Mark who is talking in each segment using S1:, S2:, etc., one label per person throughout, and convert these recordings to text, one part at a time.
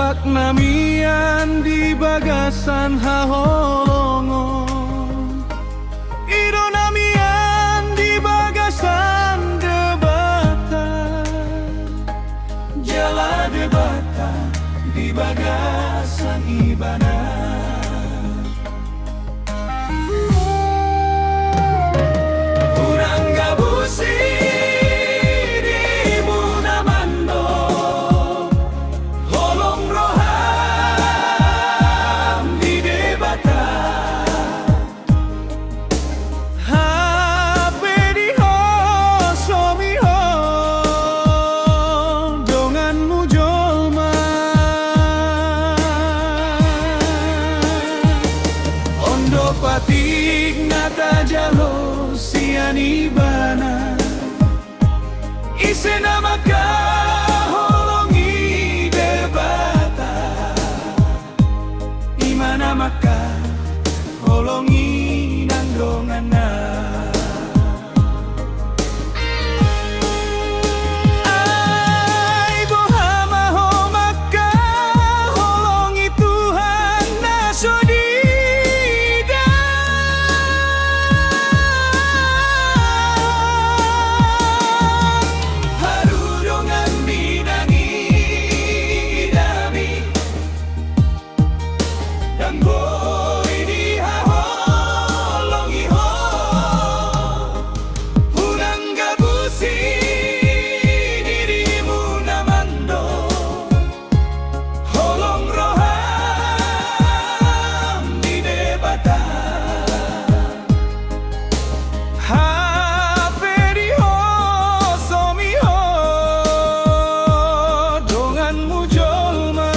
S1: Sak namian di bagasan haholongon, ido namian di bagasan debatan, jala debatan di bagasan ibana. Urang gabusi di Munamando, holong roham di debatan, hape di hosomiho dongan mujolma, ondo patik nata jalo sianibana, ise namaka holongi debata, imana maka holongi nandongana. Ay bohama ho maka holongi Tuhan nasodida, harudongan minangi dami dan boy di haholongi ho, urang gabusi dirimu namando, holong roham di debatan, hape di hosomiho dongan mujolma,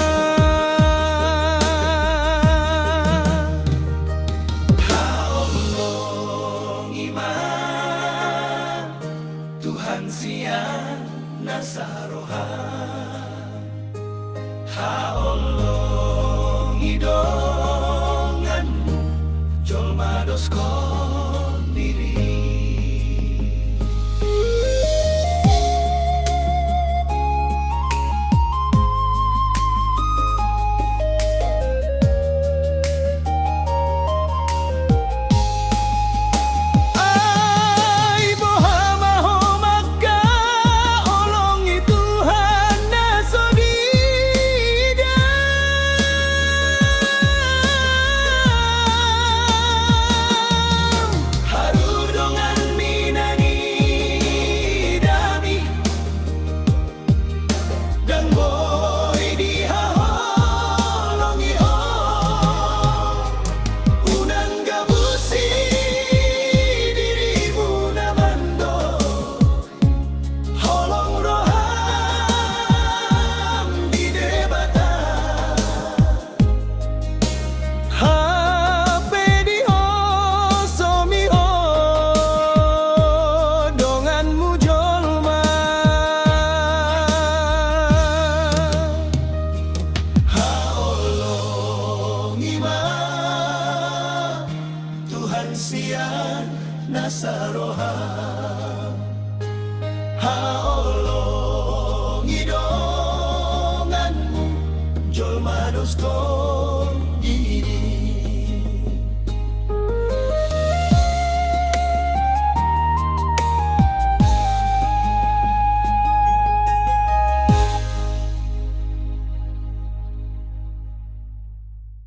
S1: haolong iman Tuhan sian nasaroha, haolong idonganmu jolma doskon diri. Ay bohama ho maka olongi Tuhan nasodida, harudongan minangi dami dan boy di haholongi ho, unang gabusi dirimu namando, holong roham di debatan, hape di hosomiho dongan mujolma, haolong iman Tuhan sian nasaroha, haolong idonganmu jolma doskon